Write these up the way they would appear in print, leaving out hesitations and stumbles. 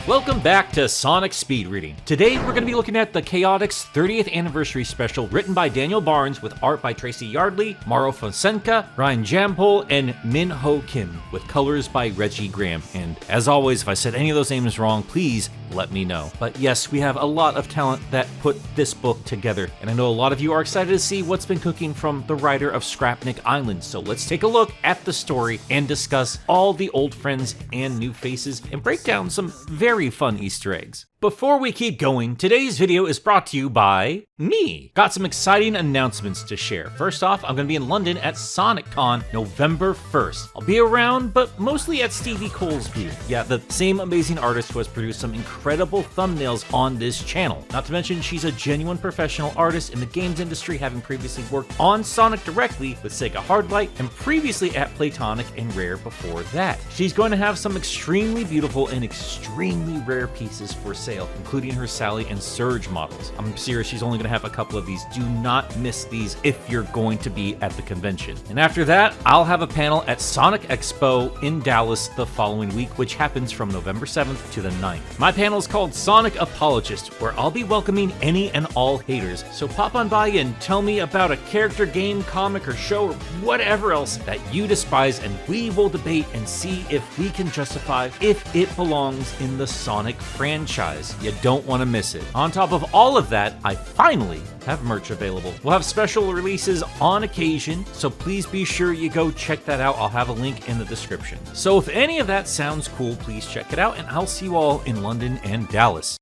Welcome back to Sonic Speed Reading. Today we're going to be looking at the Chaotix 30th Anniversary Special written by Daniel Barnes with art by Tracy Yardley, Mauro Fonseca, Ryan Jampol, and Min Ho Kim with colors by Reggie Graham. And as always, if I said any of those names wrong, please let me know. But yes, we have a lot of talent that put this book together, and I know a lot of you are excited to see what's been cooking from the writer of Scrapnik Island. So let's take a look at the story and discuss all the old friends and new faces and break down some very fun Easter eggs. Before we keep going, today's video is brought to you by me. Got some exciting announcements to share. First off, I'm going to be in London at SonicCon November 1st. I'll be around, but mostly at Stevie Cole's booth. Yeah, the same amazing artist who has produced some incredible thumbnails on this channel. Not to mention, she's a genuine professional artist in the games industry, having previously worked on Sonic directly with Sega Hardlight and previously at Playtonic and Rare before that. She's going to have some extremely beautiful and extremely rare pieces for sale, including her Sally and Surge models. I'm serious, she's only going to have a couple of these. Do not miss these if you're going to be at the convention. And after that, I'll have a panel at Sonic Expo in Dallas the following week, which happens from November 7th to the 9th. My panel is called Sonic Apologist, where I'll be welcoming any and all haters. So pop on by and tell me about a character, game, comic, or show, or whatever else that you despise, and we will debate and see if we can justify if it belongs in the Sonic franchise. You don't want to miss it. On top of all of that, I finally have merch available. We'll have special releases on occasion, so please be sure you go check that out. I'll have a link in the description. So if any of that sounds cool, please check it out, and I'll see you all in London and Dallas.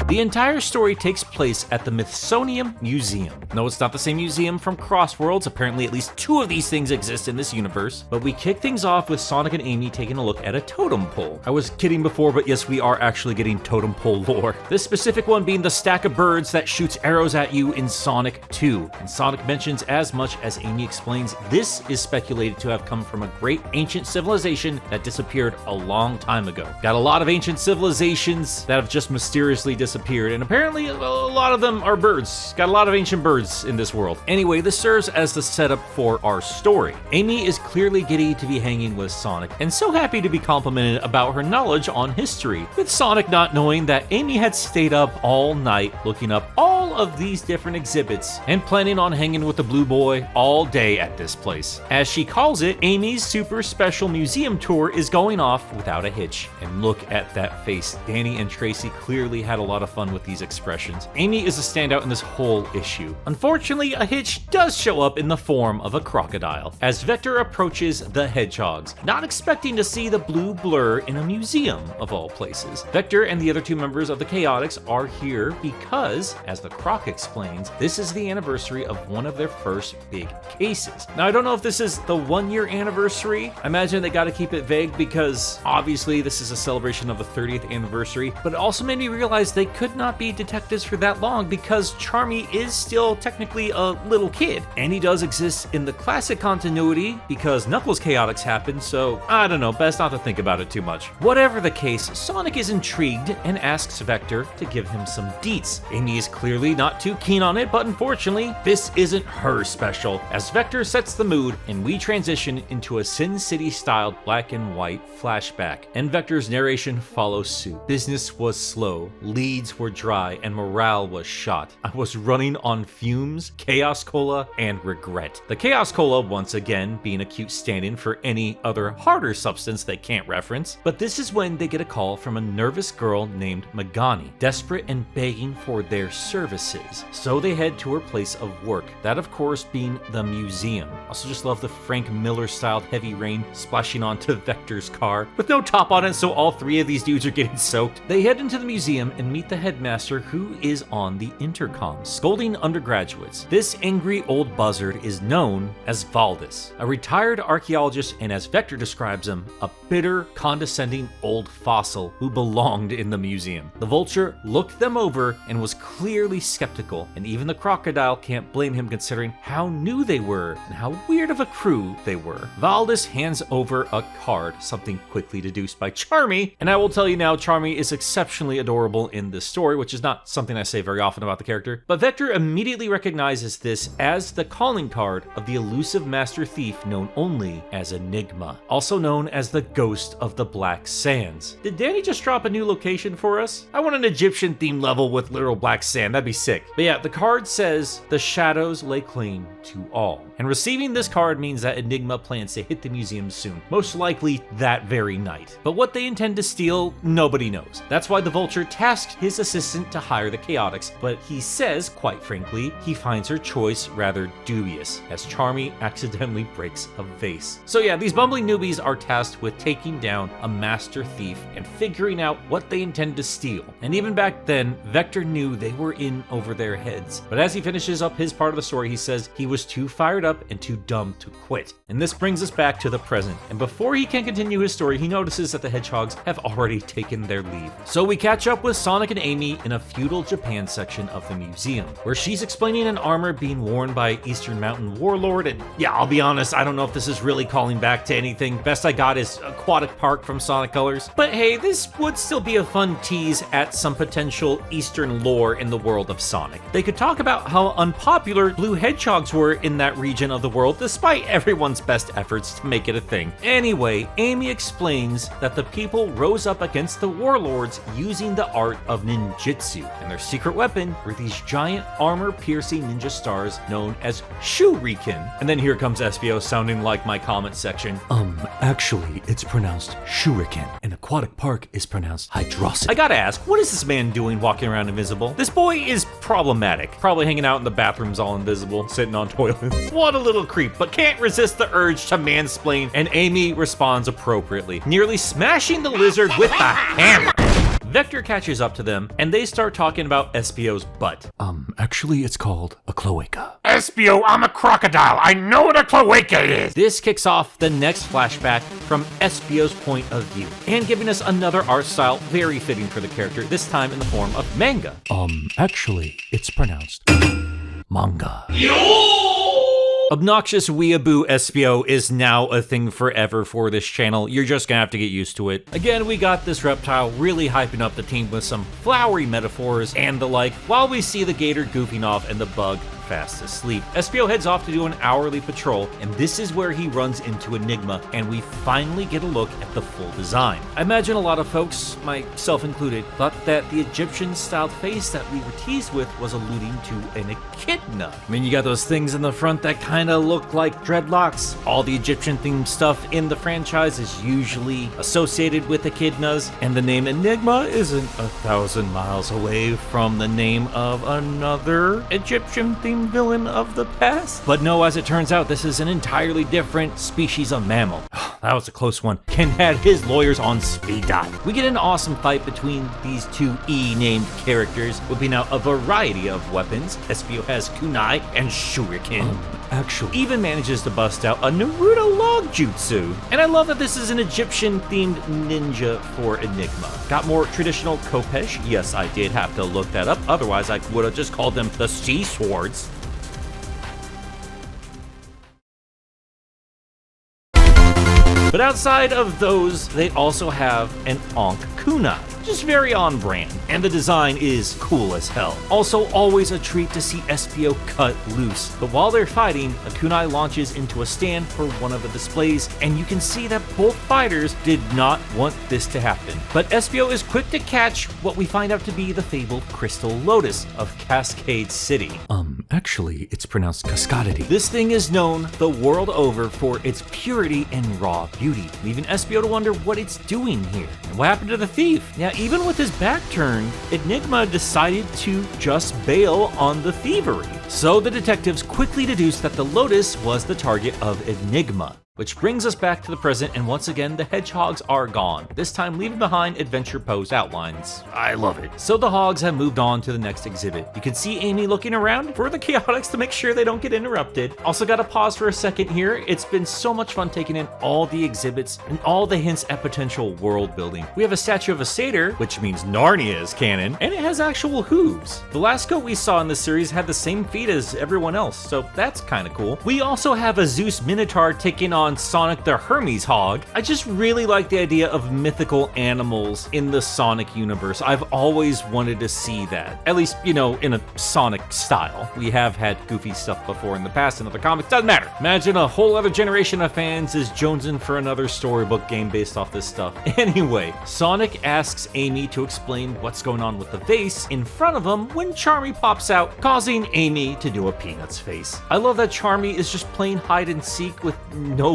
The entire story takes place at the Smithsonian Museum. No, it's not the same museum from Crossworlds. Apparently at least two of these things exist in this universe. But we kick things off with Sonic and Amy taking a look at a totem pole. I was kidding before, but yes, we are actually getting totem pole lore. This specific one being the stack of birds that shoots arrows at you in Sonic 2. And Sonic mentions as much as Amy explains this is speculated to have come from a great ancient civilization that disappeared a long time ago. Got a lot of ancient civilizations that have just mysteriously disappeared, and apparently a lot of them are birds. Got a lot of ancient birds in this world. Anyway, this serves as the setup for our story. Amy is clearly giddy to be hanging with Sonic, and so happy to be complimented about her knowledge on history, with Sonic not knowing that Amy had stayed up all night looking up all of these different exhibits and planning on hanging with the Blue Boy all day at this place. As she calls it, Amy's super special museum tour is going off without a hitch. And look at that face. Danny and Tracy clearly had a lot of fun with these expressions. Amy is a standout in this whole issue. Unfortunately, a hitch does show up in the form of a crocodile as Vector approaches the hedgehogs, not expecting to see the blue blur in a museum of all places. Vector and the other two members of the Chaotix are here because, as the Croc explains, this is the anniversary of one of their first big cases. Now, I don't know if this is the 1-year anniversary. I imagine they got to keep it vague because obviously this is a celebration of the 30th anniversary, but it also made me realize they could not be detectives for that long because Charmy is still technically a little kid, and he does exist in the classic continuity because Knuckles Chaotix happened, so I don't know, best not to think about it too much. Whatever the case, Sonic is intrigued and asks Vector to give him some deets. Amy is clearly not too keen on it, but unfortunately, this isn't her special, as Vector sets the mood and we transition into a Sin City-styled black and white flashback, and Vector's narration follows suit. Business was slow, leads were dry, and morale was shot. I was running on fumes, Chaos Cola, and regret. The Chaos Cola, once again, being a cute stand-in for any other harder substance they can't reference, but this is when they get a call from a nervous girl named Magani, desperate and begging for their services. So they head to her place of work, that of course being the museum. Also just love the Frank Miller-styled heavy rain splashing onto Vector's car, with no top on it, so all three of these dudes are getting soaked. They head into the museum and meet the headmaster, who is on the intercom, scolding undergraduates. This angry old buzzard is known as Valdis, a retired archaeologist, and as Vector describes him, a bitter, condescending old fossil who belonged in the museum. The vulture looked them over and was clearly skeptical, and even the crocodile can't blame him considering how new they were and how weird of a crew they were. Valdis hands over a card, something quickly deduced by Charmy, and I will tell you now, Charmy is exceptionally adorable in this story, which is not something I say very often about the character, but Vector immediately recognizes this as the calling card of the elusive master thief known only as Enigma, also known as the Ghost of the Black Sands. Did Danny just drop a new location for us? I want an Egyptian themed level with literal black sand, that'd be sick. But yeah, the card says the shadows lay claim to all. And receiving this card means that Enigma plans to hit the museum soon, most likely that very night. But what they intend to steal, nobody knows. That's why the Vulture tasked his assistant to hire the Chaotix, but he says, quite frankly, he finds her choice rather dubious, as Charmy accidentally breaks a vase. So yeah, these bumbling newbies are tasked with taking down a master thief and figuring out what they intend to steal. And even back then, Vector knew they were in over their heads. But as he finishes up his part of the story, he says he was too fired up and too dumb to quit. And this brings us back to the present. And before he can continue his story, he notices that the hedgehogs have already taken their leave. So we catch up with Sonic and Amy in a feudal Japan section of the museum, where she's explaining an armor being worn by Eastern Mountain Warlord. And yeah, I'll be honest, I don't know if this is really calling back to anything. Best I got is Aquatic Park from Sonic Colors. But hey, this would still be a fun tease at some potential Eastern lore in the world of Sonic. They could talk about how unpopular blue hedgehogs were in that region of the world, despite everyone's best efforts to make it a thing. Anyway, Amy explains that the people rose up against the warlords using the art of ninjutsu, and their secret weapon were these giant armor-piercing ninja stars known as shuriken. And then here comes Espio sounding like my comment section. Actually, it's pronounced shuriken, and Aquatic Park is pronounced hydrocid. I gotta ask, what is this man doing walking around invisible? This boy is problematic. Probably hanging out in the bathrooms all invisible, sitting on toilets. What a little creep, but can't resist the urge to mansplain, and Amy responds appropriately, nearly smashing the lizard with a hammer. Vector catches up to them, and they start talking about Espio's butt. Actually, it's called a cloaca. Espio, I'm a crocodile. I know what a cloaca is. This kicks off the next flashback from Espio's point of view, and giving us another art style very fitting for the character, this time in the form of manga. Actually, it's pronounced manga. Obnoxious weeaboo Espio is now a thing forever for this channel. You're just gonna have to get used to it. Again, we got this reptile really hyping up the team with some flowery metaphors and the like, while we see the gator goofing off and the bug fast asleep. Espio heads off to do an hourly patrol, and this is where he runs into Enigma, and we finally get a look at the full design. I imagine a lot of folks, myself included, thought that the Egyptian-styled face that we were teased with was alluding to an echidna. I mean, you got those things in the front that kind of look like dreadlocks. All the Egyptian-themed stuff in the franchise is usually associated with echidnas, and the name Enigma isn't 1,000 miles away from the name of another Egyptian-themed villain of the past. But no, as it turns out, this is an entirely different species of mammal. That was a close one. Ken had his lawyers on speed dial. We get an awesome fight between these two E-named characters, whipping out a variety of weapons. Espio has kunai and shuriken. Actually, even manages to bust out a Naruto log jutsu. And I love that this is an Egyptian-themed ninja for Enigma. Got more traditional khopesh? Yes, I did have to look that up. Otherwise, I would have just called them the sea swords. But outside of those, they also have an Ankh kunai, just very on brand, and the design is cool as hell. Also, always a treat to see Espio cut loose. But while they're fighting, a kunai launches into a stand for one of the displays, and you can see that both fighters did not want this to happen. But Espio is quick to catch what we find out to be the fabled Crystal Lotus of Cascade City. Actually, it's pronounced Cascadity. This thing is known the world over for its purity and raw beauty, leaving Espio to wonder what it's doing here. And what happened to the thief? Yeah, even with his back turned, Enigma decided to just bail on the thievery. So the detectives quickly deduced that the Lotus was the target of Enigma. Which brings us back to the present, and once again, the hedgehogs are gone, this time leaving behind adventure pose outlines. I love it. So the hogs have moved on to the next exhibit. You can see Amy looking around for the Chaotix to make sure they don't get interrupted. Also gotta pause for a second here. It's been so much fun taking in all the exhibits and all the hints at potential world building. We have a statue of a satyr, which means Narnia is canon, and it has actual hooves. The last goat we saw in this series had the same feet as everyone else, so that's kinda cool. We also have a Zeus Minotaur taking on Sonic the Hermes hog. I just really like the idea of mythical animals in the Sonic universe. I've always wanted to see that. At least, you know, in a Sonic style. We have had goofy stuff before in the past in other comics, doesn't matter. Imagine a whole other generation of fans is jonesing for another storybook game based off this stuff. Anyway, Sonic asks Amy to explain what's going on with the vase in front of him when Charmy pops out, causing Amy to do a Peanuts face. I love that Charmy is just playing hide and seek with nobody.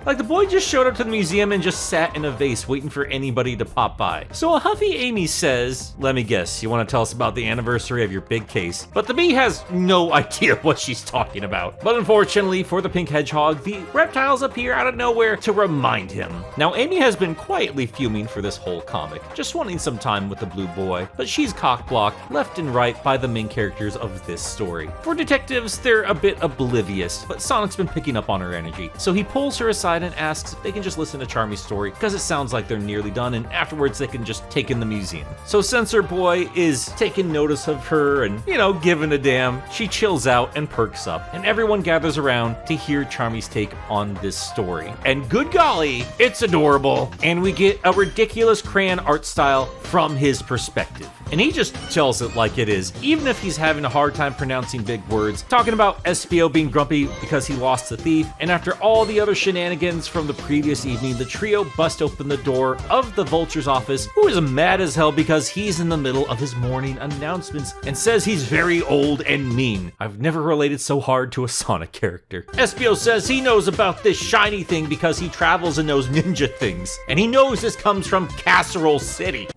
Like, the boy just showed up to the museum and just sat in a vase waiting for anybody to pop by. So a huffy Amy says, let me guess, you want to tell us about the anniversary of your big case? But the bee has no idea what she's talking about. But unfortunately for the pink hedgehog, the reptiles appear out of nowhere to remind him. Now Amy has been quietly fuming for this whole comic, just wanting some time with the blue boy, but she's cock-blocked left and right by the main characters of this story. For detectives, they're a bit oblivious, but Sonic's been picking up on her energy. So he pulls her aside and asks if they can just listen to Charmy's story, because it sounds like they're nearly done, and afterwards they can just take in the museum. So Censor Boy is taking notice of her and, you know, giving a damn. She chills out and perks up, and everyone gathers around to hear Charmy's take on this story. And good golly, it's adorable, and we get a ridiculous crayon art style from his perspective. And he just tells it like it is, even if he's having a hard time pronouncing big words, talking about Espio being grumpy because he lost the thief, and after all the other shenanigans from the previous evening, the trio bust open the door of the Vulture's office, who is mad as hell because he's in the middle of his morning announcements and says he's very old and mean. I've never related so hard to a Sonic character. Espio says he knows about this shiny thing because he travels and knows ninja things, and he knows this comes from Casserole City.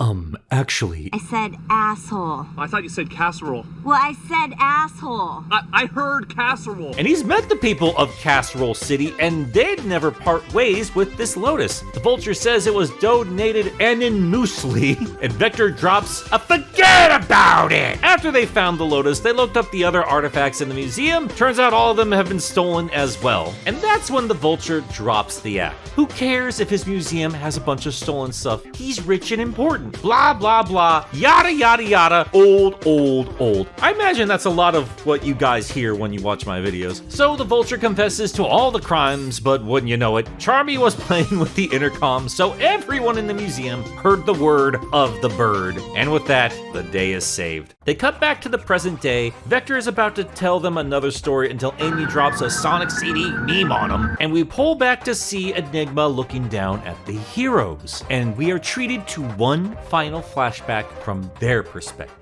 Actually... I said asshole. I thought you said casserole. Well, I said asshole. I heard casserole. And he's met the people of Casserole City, and they'd never part ways with this lotus. The Vulture says it was donated anonymously, and Vector drops a forget about it! After they found the lotus, they looked up the other artifacts in the museum. Turns out all of them have been stolen as well. And that's when the Vulture drops the act. Who cares if his museum has a bunch of stolen stuff? He's rich and important. Blah, blah, blah. Yada, yada, yada. Old, old, old. I imagine that's a lot of what you guys hear when you watch my videos. So the Vulture confesses to all the crimes, but wouldn't you know it, Charmy was playing with the intercom, so everyone in the museum heard the word of the bird. And with that, the day is saved. They cut back to the present day. Vector is about to tell them another story until Amy drops a Sonic CD meme on him, and we pull back to see Enigma looking down at the heroes. And we are treated to one final flashback from their perspective.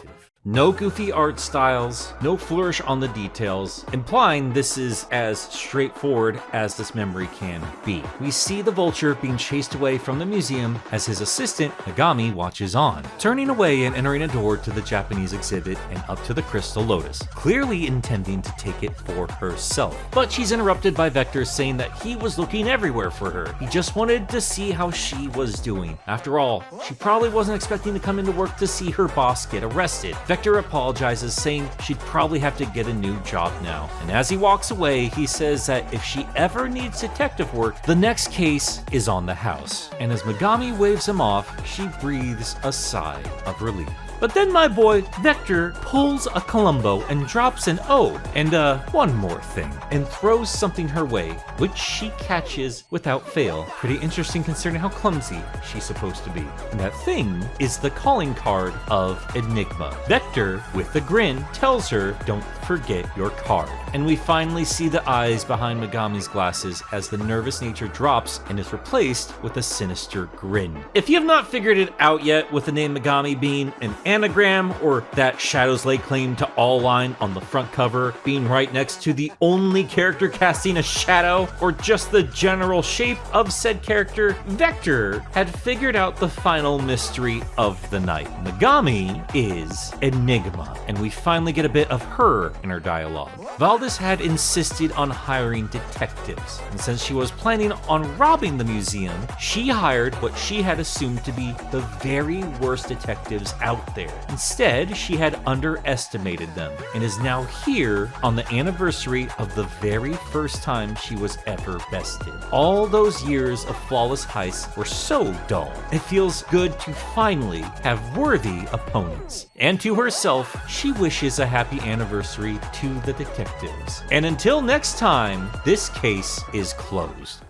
No goofy art styles, no flourish on the details, implying this is as straightforward as this memory can be. We see the Vulture being chased away from the museum as his assistant, Megami, watches on, turning away and entering a door to the Japanese exhibit and up to the Crystal Lotus, clearly intending to take it for herself. But she's interrupted by Vector saying that he was looking everywhere for her. He just wanted to see how she was doing. After all, she probably wasn't expecting to come into work to see her boss get arrested. Vector apologizes, saying she'd probably have to get a new job now. And as he walks away, he says that if she ever needs detective work, the next case is on the house. And as Megami waves him off, she breathes a sigh of relief. But then my boy Vector pulls a Columbo and drops an O and one more thing, and throws something her way, which she catches without fail. Pretty interesting considering how clumsy she's supposed to be. And that thing is the calling card of Enigma. Vector, with a grin, tells her, "Don't forget your card." And we finally see the eyes behind Megami's glasses as the nervous nature drops and is replaced with a sinister grin. If you have not figured it out yet, with the name Megami being an anagram, or that Shadows lay claim to all line on the front cover being right next to the only character casting a shadow, or just the general shape of said character, Vector had figured out the final mystery of the night. Megami is Enigma, and we finally get a bit of her in her dialogue. Valdez had insisted on hiring detectives, and since she was planning on robbing the museum, she hired what she had assumed to be the very worst detectives out there. Instead, she had underestimated them, and is now here on the anniversary of the very first time she was ever bested. All those years of flawless heists were so dull. It feels good to finally have worthy opponents. And to herself, she wishes a happy anniversary to the detectives. And until next time, this case is closed.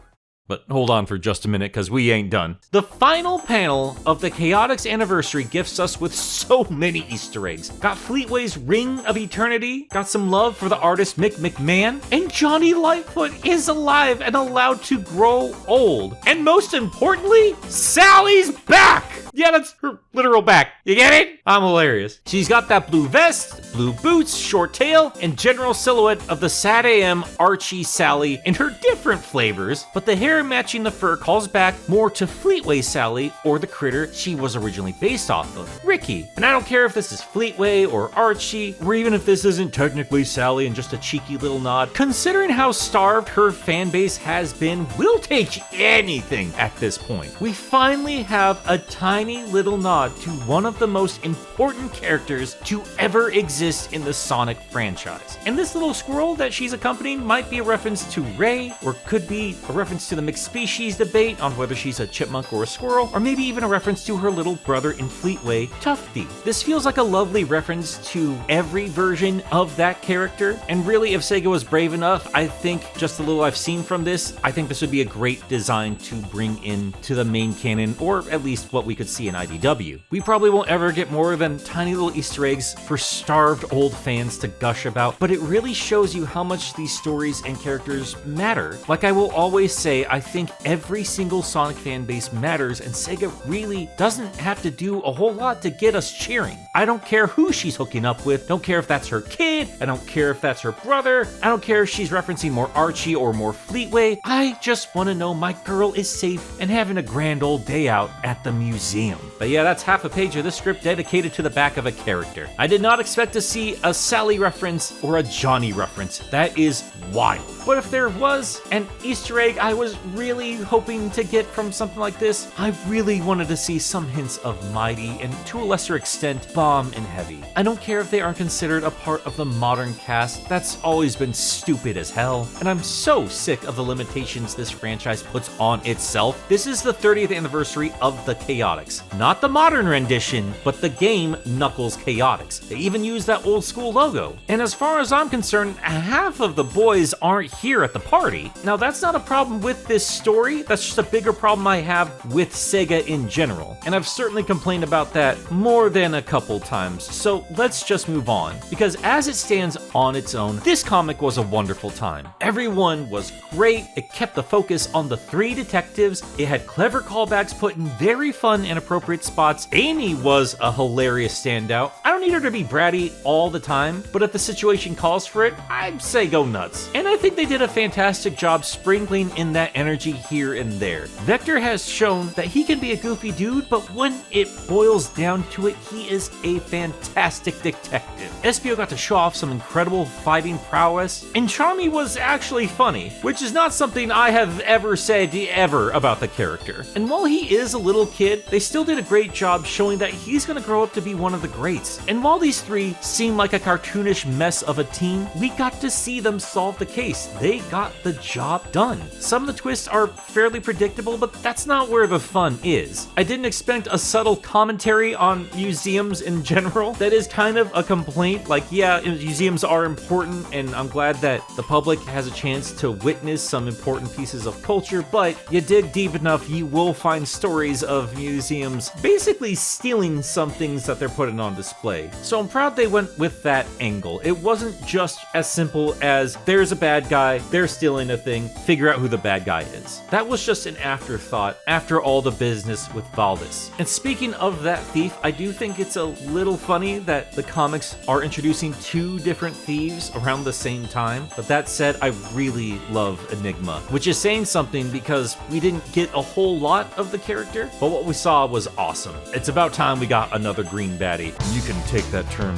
But hold on for just a minute, because we ain't done. The final panel of the Chaotix anniversary gifts us with so many Easter eggs. Got Fleetway's Ring of Eternity, got some love for the artist Mick McMahon, and Johnny Lightfoot is alive and allowed to grow old. And most importantly, Sally's back! Yeah, that's her literal back. You get it? I'm hilarious. She's got that blue vest, blue boots, short tail, and general silhouette of the Sad AM Archie Sally in her different flavors, but the hair matching the fur calls back more to Fleetway Sally, or the critter she was originally based off of, Ricky. And I don't care if this is Fleetway or Archie, or even if this isn't technically Sally and just a cheeky little nod. Considering how starved her fan base has been, we'll take anything at this point. We finally have a tiny little nod to one of the most important characters to ever exist in the Sonic franchise. And this little squirrel that she's accompanying might be a reference to Ray, or could be a reference to the mixed species debate on whether she's a chipmunk or a squirrel, or maybe even a reference to her little brother in Fleetway, Tufty. This feels like a lovely reference to every version of that character, and really, if Sega was brave enough, I think just the little I've seen from this, I think this would be a great design to bring in to the main canon, or at least what we could see in IDW. We probably won't ever get more than tiny little Easter eggs for starved old fans to gush about, but it really shows you how much these stories and characters matter. Like I will always say, I think every single Sonic fan base matters, and Sega really doesn't have to do a whole lot to get us cheering. I don't care who she's hooking up with, don't care if that's her kid, I don't care if that's her brother, I don't care if she's referencing more Archie or more Fleetway, I just want to know my girl is safe and having a grand old day out at the museum. But yeah, that's half a page of this script dedicated to the back of a character. I did not expect to see a Sally reference or a Johnny reference. That is wild. But if there was an Easter egg I was really hoping to get from something like this, I really wanted to see some hints of Mighty, and to a lesser extent, Bomb and Heavy. I don't care if they aren't considered a part of the modern cast, that's always been stupid as hell, and I'm so sick of the limitations this franchise puts on itself. This is the 30th anniversary of the Chaotix. Not the modern rendition, but the game Knuckles Chaotix. They even use that old school logo. And as far as I'm concerned, half of the boys aren't here at the party. Now that's not a problem with this story, that's just a bigger problem I have with Sega in general. And I've certainly complained about that more than a couple times, so let's just move on. Because as it stands on its own, this comic was a wonderful time. Everyone was great, it kept the focus on the three detectives, it had clever callbacks put in very fun and appropriate spots. Amy was a hilarious standout. I don't need her to be bratty all the time, but if the situation calls for it, I'd say go nuts. And I think they did a fantastic job sprinkling in that energy here and there. Vector has shown that he can be a goofy dude, but when it boils down to it, he is a fantastic detective. Espio got to show off some incredible fighting prowess, and Charmy was actually funny, which is not something I have ever said ever about the character. And while he is a little kid, they still did a great job showing that he's gonna grow up to be one of the greats. And while these three seem like a cartoonish mess of a team, we got to see them solve the case. They got the job done. Some of the twists are fairly predictable, but that's not where the fun is. I didn't expect a subtle commentary on museums in general. That is kind of a complaint. Like, yeah, museums are important, and I'm glad that the public has a chance to witness some important pieces of culture, but you dig deep enough, you will find stories of museums basically stealing some things that they're putting on display. way. So I'm proud they went with that angle. It wasn't just as simple as there's a bad guy, they're stealing a thing, figure out who the bad guy is. That was just an afterthought after all the business with Valdis. And speaking of that thief, I do think it's a little funny that the comics are introducing two different thieves around the same time. But that said, I really love Enigma, which is saying something because we didn't get a whole lot of the character, but what we saw was awesome. It's about time we got another green baddie. You can take that term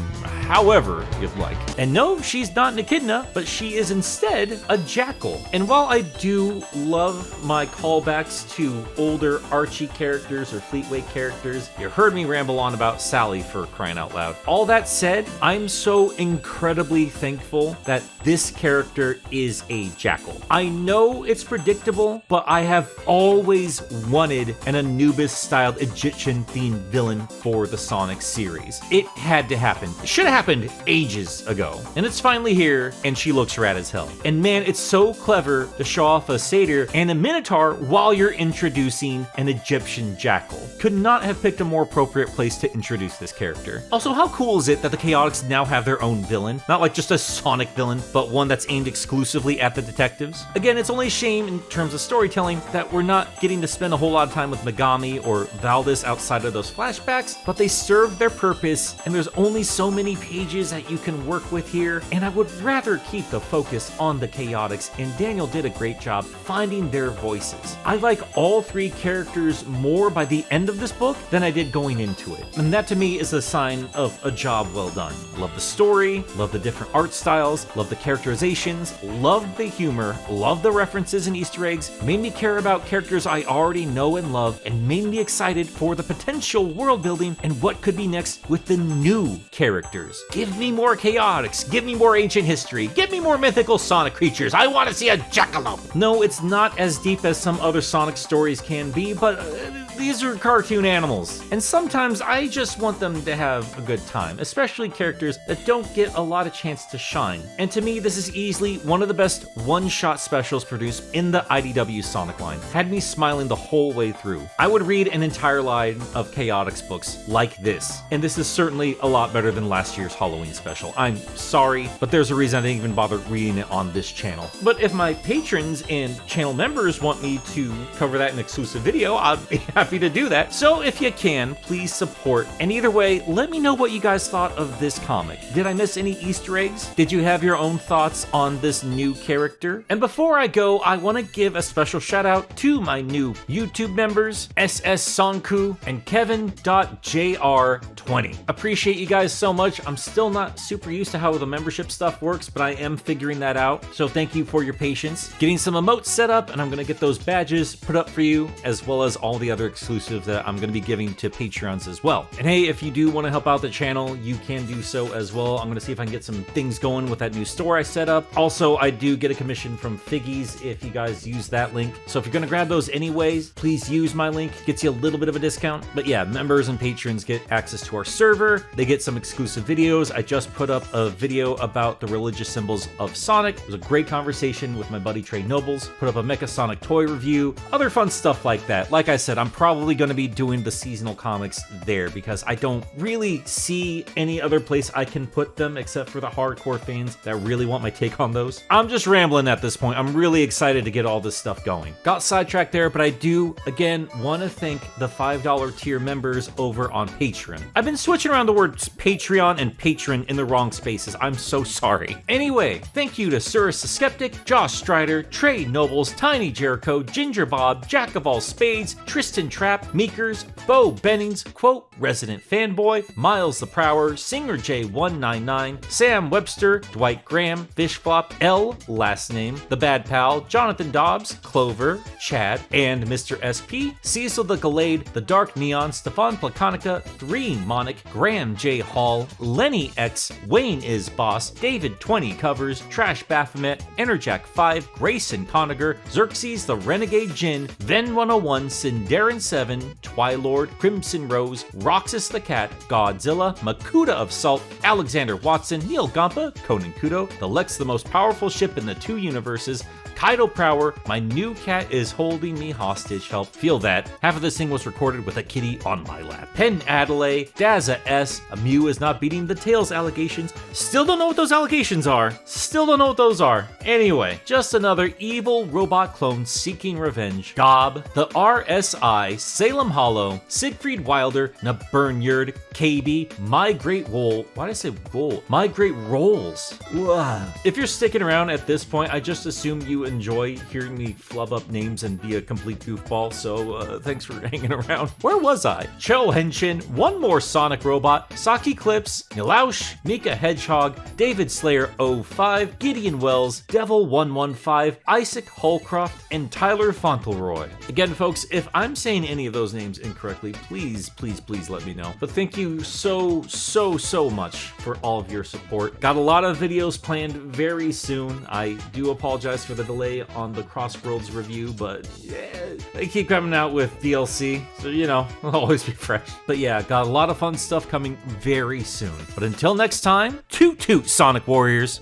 however you'd like. And no, she's not an echidna, but she is instead a jackal. And while I do love my callbacks to older Archie characters or Fleetway characters, you heard me ramble on about Sally for crying out loud. All that said, I'm so incredibly thankful that this character is a jackal. I know it's predictable, but I have always wanted an Anubis-styled Egyptian-themed villain for the Sonic series. It had to happen. It should have happened ages ago. And it's finally here, and she looks rad as hell. And man, it's so clever to show off a satyr and a minotaur while you're introducing an Egyptian jackal. Could not have picked a more appropriate place to introduce this character. Also, how cool is it that the Chaotix now have their own villain? Not like just a Sonic villain, but one that's aimed exclusively at the detectives. Again, it's only a shame in terms of storytelling that we're not getting to spend a whole lot of time with Megami or Valdis outside of those flashbacks, but they serve their purpose, and there's only so many pages that you can work with here, and I would rather keep the focus on the Chaotix, and Daniel did a great job finding their voices. I like all three characters more by the end of this book than I did going into it, and that to me is a sign of a job well done. Love the story, love the different art styles, love the characterizations, love the humor, love the references and Easter eggs, made me care about characters I already know and love, and made me excited for the potential world building and what could be next with the new characters. Give me more Chaotix, give me more ancient history, give me more mythical Sonic creatures. I want to see a jackalope. No, it's not as deep as some other Sonic stories can be, but these are cartoon animals, and sometimes I just want them to have a good time, especially characters that don't get a lot of chance to shine. And to me, this is easily one of the best one-shot specials produced in the IDW Sonic line. Had me smiling the whole way through. I would read an entire line of Chaotix books like this, and this is certainly a lot better than last year's Halloween special. I'm sorry, but there's a reason I didn't even bother reading it on this channel. But if my patrons and channel members want me to cover that in an exclusive video, I'd be happy to do that. So if you can, please support. And either way, let me know what you guys thought of this comic. Did I miss any Easter eggs? Did you have your own thoughts on this new character? And before I go, I want to give a special shout out to my new YouTube members, SS Sonku and Kevin.jr20. Appreciate you guys so much. I'm still not super used to how the membership stuff works, but I am figuring that out. So thank you for your patience. Getting some emotes set up, and I'm going to get those badges put up for you, as well as all the other exclusives that I'm going to be giving to Patreons as well. And hey, if you do want to help out the channel, you can do so as well. I'm going to see if I can get some things going with that new store I set up. Also, I do get a commission from Figgies if you guys use that link. So if you're going to grab those anyways, please use my link. Gets you a little bit of a discount. But yeah, members and patrons get access to our server. They get some exclusive videos. I just put up a video about the religious symbols of Sonic. It was a great conversation with my buddy Trey Nobles. Put up a Mecha Sonic toy review. Other fun stuff like that. Like I said, I'm probably going to be doing the seasonal comics there because I don't really see any other place I can put them except for the hardcore fans that really want my take on those. I'm just rambling at this point. I'm really excited to get all this stuff going. Got sidetracked there, but I do, again, want to thank the $5 tier members over on Patreon. I've been switching around the words Patreon and patron in the wrong spaces. I'm so sorry. Anyway, thank you to Cyrus the Skeptic, Josh Strider, Trey Nobles, Tiny Jericho, Ginger Bob, Jack of All Spades, Tristan Trapp, Meekers, Bo Bennings, Quote, Resident Fanboy, Miles the Prower, Singer J199, Sam Webster, Dwight Graham, Fishflop, L, last name, The Bad Pal, Jonathan Dobbs, Clover, Chad, and Mr. SP, Cecil the Gallade, The Dark Neon, Stefan Placonica, 3 Monic, Graham J. Hall, Lenny X, Wayne is Boss, David 20 Covers, Trash Baphomet, Enerjack 5, Grayson Conager, Xerxes the Renegade Jin, Ven 101, Sindarin 7, Twilord, Crimson Rose, Roxas the Cat, Godzilla, Makuta of Salt, Alexander Watson, Neil Gampa, Conan Kudo, the Lex the most powerful ship in the 2 universes, Kaido Prower, my new cat is holding me hostage, help feel that. Half of this thing was recorded with a kitty on my lap. Pen Adelaide, Daza S, a Mew is not beating the Tails allegations. Still don't know what those allegations are. Still don't know what those are. Anyway, just another evil robot clone seeking revenge. Gob, the RSI, Salem Hollow, Siegfried Wilder, Naburnyard, KB, My Great Roll. Why did I say roll? My Great Rolls. Ugh. If you're sticking around at this point, I just assume you enjoy hearing me flub up names and be a complete goofball, so thanks for hanging around. Where was I? Cho Henshin, one more Sonic Robot, Saki Clips, Nilaush, Mika Hedgehog, David Slayer 05, Gideon Wells, Devil 115, Isaac Holcroft, and Tyler Fauntleroy. Again, folks, if I'm saying any of those names incorrectly, please let me know. But thank you so much for all of your support. Got a lot of videos planned very soon. I do apologize for the delay on the Crossworlds review, but yeah, they keep coming out with DLC, so you know, it'll always be fresh. But yeah, got a lot of fun stuff coming very soon. But until next time, toot toot, Sonic Warriors!